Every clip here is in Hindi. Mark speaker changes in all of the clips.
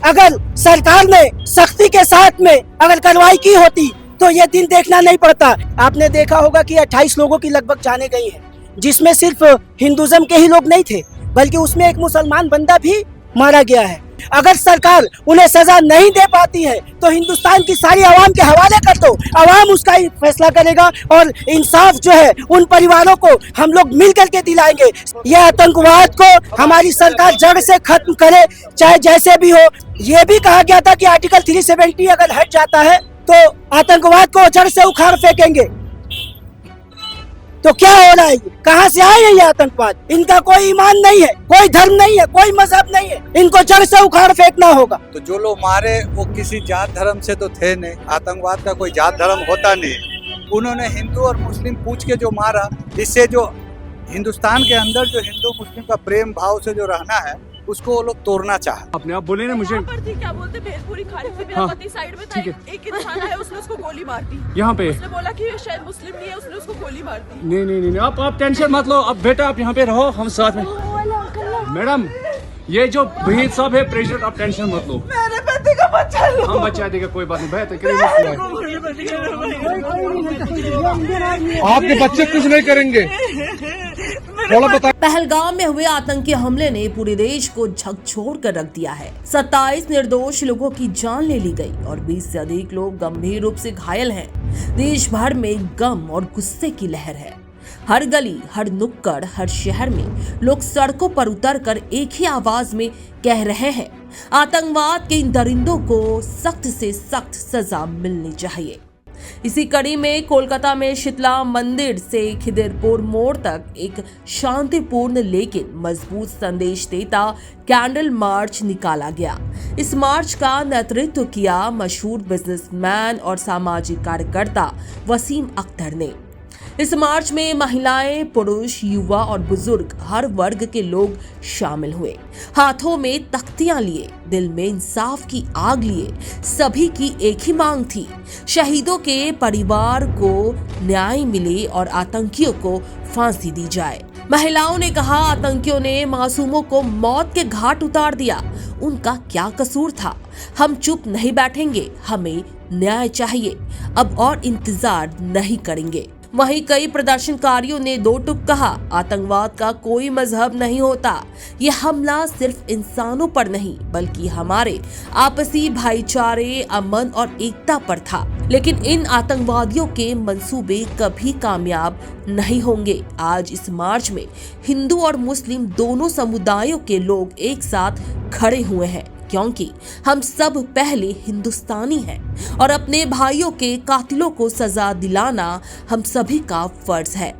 Speaker 1: अगर सरकार ने सख्ती के साथ में अगर कार्रवाई की होती तो ये दिन देखना नहीं पड़ता। आपने देखा होगा कि 28 लोगों की लगभग जाने गई हैं, जिसमें सिर्फ हिंदुज़म के ही लोग नहीं थे, बल्कि उसमें एक मुसलमान बंदा भी मारा गया है। अगर सरकार उन्हें सजा नहीं दे पाती है तो हिंदुस्तान की सारी आवाम के हवाले कर दो, आवाम उसका ही फैसला करेगा और इंसाफ जो है उन परिवारों को हम लोग मिल करके दिलाएंगे। यह आतंकवाद को हमारी सरकार जड़ से खत्म करे, चाहे जैसे भी हो। ये भी कहा गया था कि आर्टिकल 370 अगर हट जाता है तो आतंकवाद को जड़ से उखाड़ फेंकेंगे। तो क्या हो रहा है? कहाँ से आए हैं ये आतंकवाद? इनका कोई ईमान नहीं है, कोई धर्म नहीं है, कोई मजहब नहीं है, इनको जड़ से उखाड़ फेंकना होगा।
Speaker 2: तो जो लोग मारे वो किसी जात धर्म से तो थे नहीं, आतंकवाद का कोई जात धर्म होता नहीं। उन्होंने हिंदू और मुस्लिम पूछ के जो मारा, इससे जो हिंदुस्तान के अंदर जो हिंदू मुस्लिम का प्रेम भाव से जो रहना है उसको वो लोग तोड़ना चाहे।
Speaker 3: अपने आप बोले ना मुझे
Speaker 4: क्या बोलते भेलपुरी खाने से मेरा पति साइड में था, एक इंसान है उसने उसको गोली मार दी।
Speaker 3: यहाँ पे
Speaker 4: उसने बोला कि शायद मुस्लिम नहीं है, उसने उसको गोली मार दी।
Speaker 3: नहीं आप टेंशन मत लो। अब बेटा आप यहाँ पे रहो, हम साथ में। मैडम ये जो भीड़ सब है प्रेशर, आप टेंशन मत लो।
Speaker 4: मेरे पति का बच्चा लो।
Speaker 3: हम बचा देगा, कोई बात नहीं। बेहतर
Speaker 5: आपके बच्चे कुछ नहीं करेंगे।
Speaker 6: पहलगाम में हुए आतंकी हमले ने पूरे देश को झकझोर कर रख दिया है। 27 निर्दोष लोगों की जान ले ली गई और 20 से अधिक लोग गंभीर रूप से घायल हैं। देश भर में गम और गुस्से की लहर है। हर गली, हर नुक्कड़, हर शहर में लोग सड़कों पर उतरकर एक ही आवाज में कह रहे हैं, आतंकवाद के इन दरिंदों को सख्त से सख्त सजा मिलनी चाहिए। इसी कड़ी में कोलकाता में शीतला मंदिर से खिदिरपुर मोड़ तक एक शांतिपूर्ण लेकिन मजबूत संदेश देता कैंडल मार्च निकाला गया। इस मार्च का नेतृत्व किया मशहूर बिजनेसमैन और सामाजिक कार्यकर्ता वसीम अख्तर ने। इस मार्च में महिलाएं, पुरुष, युवा और बुजुर्ग हर वर्ग के लोग शामिल हुए। हाथों में तख्तियां लिए, दिल में इंसाफ की आग लिए। सभी की एक ही मांग थी, शहीदों के परिवार को न्याय मिले और आतंकियों को फांसी दी जाए। महिलाओं ने कहा, आतंकियों ने मासूमों को मौत के घाट उतार दिया। उनका क्या कसूर था? हम चुप नहीं बैठेंगे, हमें न्याय चाहिए। अब और इंतजार नहीं करेंगे। वहीं कई प्रदर्शनकारियों ने दो टूक कहा, आतंकवाद का कोई मजहब नहीं होता। ये हमला सिर्फ इंसानों पर नहीं बल्कि हमारे आपसी भाईचारे, अमन और एकता पर था। लेकिन इन आतंकवादियों के मंसूबे कभी कामयाब नहीं होंगे। आज इस मार्च में हिंदू और मुस्लिम दोनों समुदायों के लोग एक साथ खड़े हुए हैं, क्योंकि हम सब पहले हिंदुस्तानी हैं और अपने भाइयों के कातिलों को सजा दिलाना हम सभी का फर्ज है।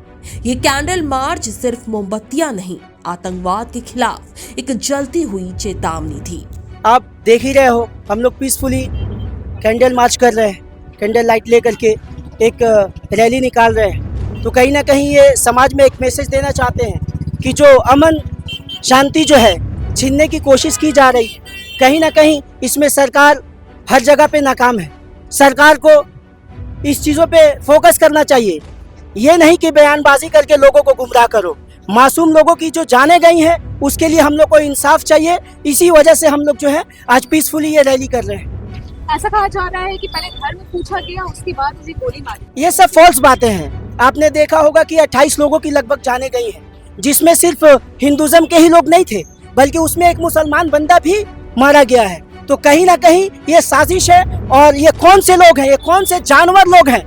Speaker 6: ये कैंडल मार्च सिर्फ मोमबत्तियां नहीं, आतंकवाद के खिलाफ एक जलती हुई चेतावनी थी।
Speaker 1: आप देख ही रहे हो, हम लोग पीसफुली कैंडल मार्च कर रहे हैं, कैंडल लाइट लेकर के एक रैली निकाल रहे हैं। तो कहीं ना कहीं ये समाज में एक मैसेज देना चाहते हैं कि जो अमन शांति जो है छीनने की कोशिश की जा रही है, कहीं ना कहीं इसमें सरकार हर जगह पे नाकाम है। सरकार को इस चीज़ों पे फोकस करना चाहिए, ये नहीं कि बयानबाजी करके लोगों को गुमराह करो। मासूम लोगों की जो जानें गई हैं उसके लिए हम लोग को इंसाफ चाहिए। इसी वजह से हम लोग जो है आज पीसफुली ये रैली कर रहे हैं।
Speaker 7: ऐसा कहा जा रहा है कि पहले घर में पूछा गया, उसके बाद उसे गोली मारी।
Speaker 1: ये सब फॉल्स बातें हैं। आपने देखा होगा कि 28 लोगों की लगभग जाने गई हैं, जिसमें सिर्फ हिंदुज़म के ही लोग नहीं थे, बल्कि उसमें एक मुसलमान बंदा भी मारा गया है। तो कहीं ना कहीं ये साजिश है। और ये कौन से लोग हैं, ये कौन से जानवर लोग हैं?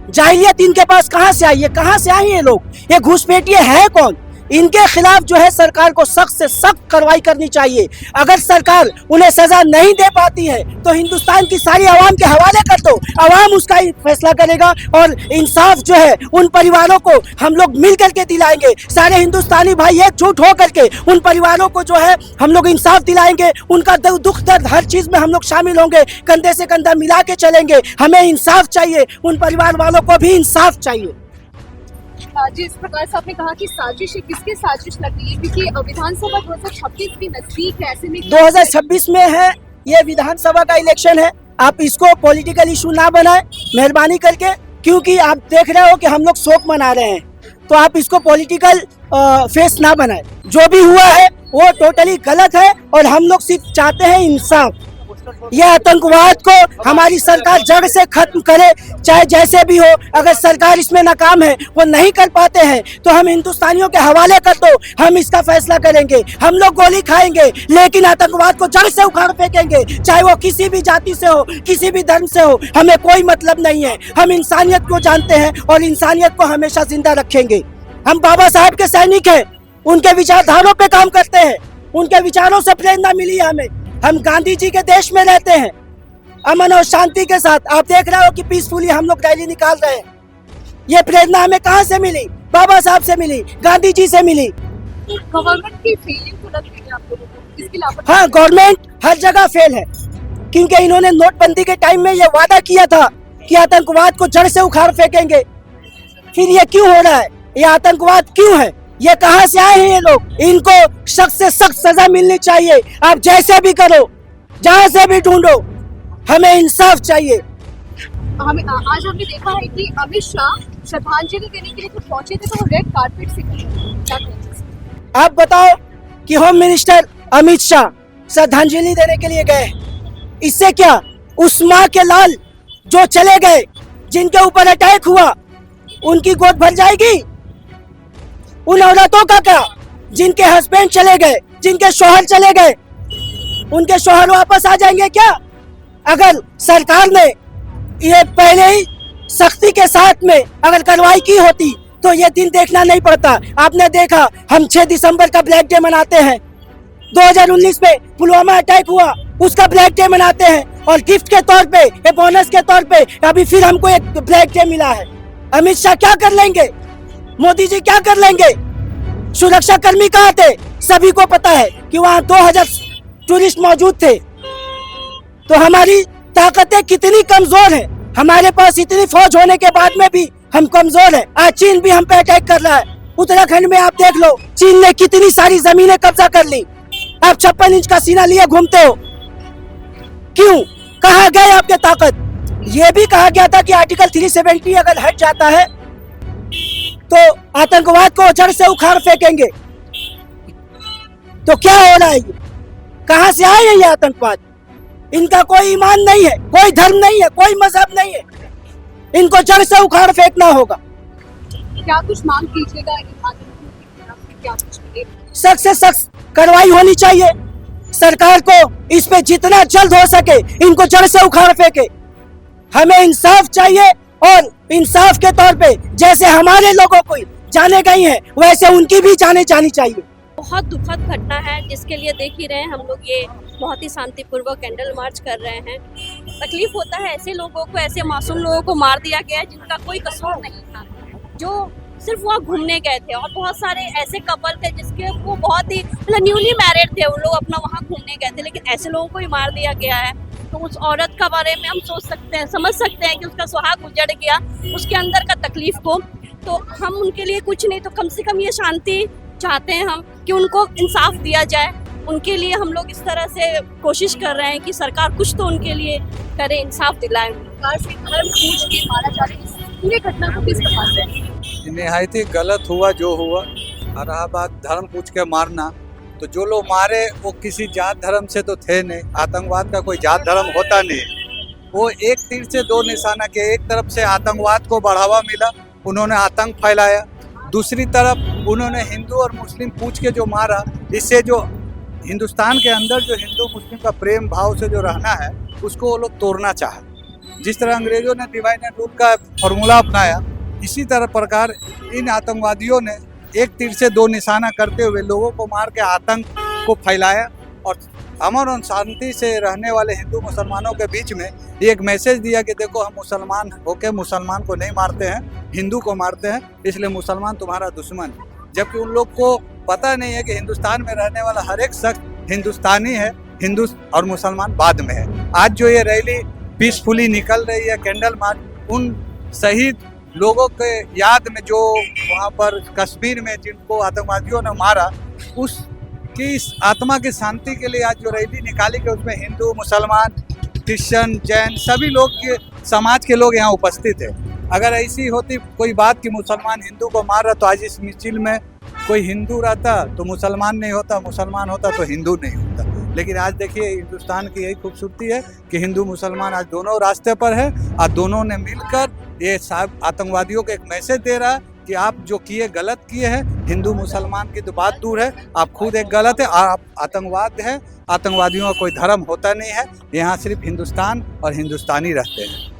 Speaker 1: जाहिलियत इनके पास कहाँ से आई? ये कहाँ से आई ये लोग? ये घुसपैठिए हैं कौन? इनके खिलाफ जो है सरकार को सख्त से सख्त कार्रवाई करनी चाहिए। अगर सरकार उन्हें सजा नहीं दे पाती है तो हिंदुस्तान की सारी आवाम के हवाले कर दो, आवाम उसका ही फैसला करेगा और इंसाफ जो है उन परिवारों को हम लोग मिल करके दिलाएंगे। सारे हिंदुस्तानी भाई एकजुट हो करके उन परिवारों को जो है हम लोग इंसाफ दिलाएंगे। उनका दुख दर्द हर चीज में हम लोग शामिल होंगे, कंधे से कंधा मिला के चलेंगे। हमें इंसाफ चाहिए, उन परिवार वालों को भी इंसाफ चाहिए।
Speaker 7: जिस प्रकार से आपने कहा कि साजिश है, किसकी साजिश लग रही है? क्योंकि विधानसभा 2026 भी नजदीक है, ऐसे में
Speaker 1: 2026 में है, ये विधानसभा का इलेक्शन है। आप इसको पॉलिटिकल इशू ना बनाएं मेहरबानी करके, क्योंकि आप देख रहे हो कि हम लोग शोक मना रहे हैं। तो आप इसको पॉलिटिकल फेस ना बनाए। जो भी हुआ है वो टोटली गलत है और हम लोग सिर्फ चाहते हैं इंसाफ। यह आतंकवाद को हमारी सरकार जड़ से खत्म करे, चाहे जैसे भी हो। अगर सरकार इसमें नाकाम है, वो नहीं कर पाते हैं, तो हम हिंदुस्तानियों के हवाले कर दो, हम इसका फैसला करेंगे। हम लोग गोली खाएंगे लेकिन आतंकवाद को जड़ से उखाड़ फेंकेंगे, चाहे वो किसी भी जाति से हो, किसी भी धर्म से हो, हमें कोई मतलब नहीं है। हम इंसानियत को जानते हैं और इंसानियत को हमेशा जिंदा रखेंगे। हम बाबा साहब के सैनिक हैं, उनके विचारधारों पे काम करते हैं, उनके विचारों से प्रेरणा मिली है हमें। हम गांधी जी के देश में रहते हैं, अमन और शांति के साथ। आप देख रहे हो कि पीसफुली हम लोग रैली निकाल रहे हैं। ये प्रेरणा हमें कहाँ से मिली? बाबा साहब से मिली, गांधी जी से मिली।
Speaker 7: गवर्नमेंट की फेलिंग तो लग रही है आप लोगों को, इसकी लापरवाही।
Speaker 1: हाँ, गवर्नमेंट हर जगह फेल है, क्योंकि इन्होंने नोटबंदी के टाइम में ये वादा किया था कि आतंकवाद को जड़ से उखाड़ फेंकेंगे। फिर ये क्यों हो रहा है? ये आतंकवाद क्यों है? ये कहां से आए हैं ये लोग? इनको सख्त से सख्त सजा मिलनी चाहिए। आप जैसे भी करो, जहां से भी ढूंढो, हमें इंसाफ चाहिए।
Speaker 7: आज हमने देखा है कि अमित शाह श्रद्धांजलि देने के लिए तो पहुंचे थे, तो वो रेड कारपेट से क्या कहेंगे?
Speaker 1: आप बताओ कि होम मिनिस्टर अमित शाह श्रद्धांजलि देने के लिए गए, इससे क्या उस माँ के लाल जो चले गए, जिनके ऊपर अटैक हुआ, उनकी गोद भर जाएगी? उन औरतों का क्या जिनके हस्बैंड चले गए, जिनके शौहर चले गए, उनके शौहर वापस आ जाएंगे क्या? अगर सरकार ने ये पहले ही सख्ती के साथ में अगर कार्रवाई की होती तो ये दिन देखना नहीं पड़ता। आपने देखा, हम 6 दिसंबर का ब्लैक डे मनाते हैं। 2019 में पुलवामा अटैक हुआ, उसका ब्लैक डे मनाते हैं, और गिफ्ट के तौर पे, बोनस के तौर पे अभी फिर हमको एक ब्लैक डे मिला है। अमित शाह क्या कर लेंगे? मोदी जी क्या कर लेंगे? सुरक्षा कर्मी कहाँ थे? सभी को पता है कि वहाँ 2000 टूरिस्ट मौजूद थे। तो हमारी ताकतें कितनी कमजोर हैं। हमारे पास इतनी फौज होने के बाद में भी हम कमजोर हैं। आज चीन भी हम पे अटैक कर रहा है। उत्तराखंड में आप देख लो, चीन ने कितनी सारी जमीनें कब्जा कर ली। आप 56 इंच का सीना लिए घूमते हो, क्यों? कहाँ गए आपके ताकत? ये भी कहा गया था कि आर्टिकल 370 अगर हट जाता है तो आतंकवाद को जड़ से उखाड़ फेंकेंगे। तो क्या हो रहा है? ये कहां से आए हैं ये आतंकवाद? इनका कोई ईमान नहीं है, कोई धर्म नहीं है, कोई मजहब नहीं है। इनको जड़ से उखाड़ फेंकना होगा।
Speaker 7: क्या कुछ मांग कीजिएगा इन आतंकियों की तरफ से? क्या कुछ मिलेगा?
Speaker 1: सख्त से सख्त कार्रवाई होनी चाहिए। सरकार को इस पे जितना जल्द हो सके इनको जड़ से उखाड़ फेंके। हमें इंसाफ चाहिए, और इंसाफ के तौर पे जैसे हमारे लोगों को जाने गई हैं, वैसे उनकी भी जाने जानी चाहिए।
Speaker 5: बहुत दुखद घटना है, जिसके लिए देख ही रहे हैं हम लोग ये बहुत ही शांतिपूर्वक कैंडल मार्च कर रहे हैं। तकलीफ होता है ऐसे लोगों को, ऐसे मासूम लोगों को मार दिया गया है जिनका कोई कसूर नहीं था, जो सिर्फ वहाँ घूमने गए थे। और बहुत सारे ऐसे कपल थे जिसके वो बहुत ही मतलब न्यूली मैरिड थे, वो लोग अपना वहाँ घूमने गए थे, लेकिन ऐसे लोगों को ही मार दिया गया है। तो उस औरत का बारे में हम सोच सकते हैं, समझ सकते हैं कि उसका सुहाग उजड़ गया, उसके अंदर का तकलीफ को। तो हम उनके लिए कुछ नहीं तो कम से कम ये शांति चाहते हैं हम कि उनको इंसाफ दिया जाए। उनके लिए हम लोग इस तरह से कोशिश कर रहे हैं कि सरकार कुछ तो उनके लिए करे, इंसाफ दिलाए।
Speaker 7: सरकार से धर्म पूछ के मारा जा रहा है, इस पूरे घटना को किस प्रकार से?
Speaker 2: निहायत ही गलत हुआ जो हुआ। और रहा बात धर्म पूछ के मारना, तो जो लोग मारे वो किसी जात धर्म से तो थे नहीं। आतंकवाद का कोई जात धर्म होता नहीं। वो एक तीर से दो निशाना के, एक तरफ से आतंकवाद को बढ़ावा मिला, उन्होंने आतंक फैलाया। दूसरी तरफ उन्होंने हिंदू और मुस्लिम पूछ के जो मारा, इससे जो हिंदुस्तान के अंदर जो हिंदू मुस्लिम का प्रेम भाव से जो रहना है, उसको वो लोग तोड़ना चाहे। जिस तरह अंग्रेजों ने डिवाइड एंड रूल का फॉर्मूला अपनाया, इसी तरह प्रकार इन आतंकवादियों ने एक तीर से दो निशाना करते हुए लोगों को मार के आतंक को फैलाया। और अमन और शांति से रहने वाले हिंदू मुसलमानों के बीच में एक मैसेज दिया कि देखो, हम मुसलमान होके मुसलमान को नहीं मारते हैं, हिंदू को मारते हैं, इसलिए मुसलमान तुम्हारा दुश्मन है। जबकि उन लोग को पता नहीं है कि हिंदुस्तान में रहने वाला हर एक शख्स हिंदुस्तानी है, हिंदू और मुसलमान बाद में है। आज जो ये रैली पीसफुली निकल रही है, कैंडल मार्च, उन शहीद लोगों के याद में जो वहाँ पर कश्मीर में जिनको आतंकवादियों ने मारा, उसकी आत्मा की शांति के लिए आज जो रैली निकाली गई, उसमें हिंदू, मुसलमान, क्रिश्चियन, जैन सभी लोग के समाज के लोग यहाँ उपस्थित है। अगर ऐसी होती कोई बात कि मुसलमान हिंदू को मार रहा, तो आज इस मिছিল में कोई हिंदू रहता तो मुसलमान नहीं होता, मुसलमान होता तो हिंदू नहीं होता। लेकिन आज देखिए हिंदुस्तान की यही खूबसूरती है कि हिंदू मुसलमान आज दोनों रास्ते पर है और दोनों ने मिलकर ये आतंकवादियों को एक मैसेज दे रहा है कि आप जो किए गलत किए हैं। हिंदू मुसलमान की तो बात दूर है, आप खुद एक गलत है, आप आतंकवाद है। आतंकवादियों का कोई धर्म होता नहीं है, यहाँ सिर्फ हिंदुस्तान और हिंदुस्तानी रहते हैं।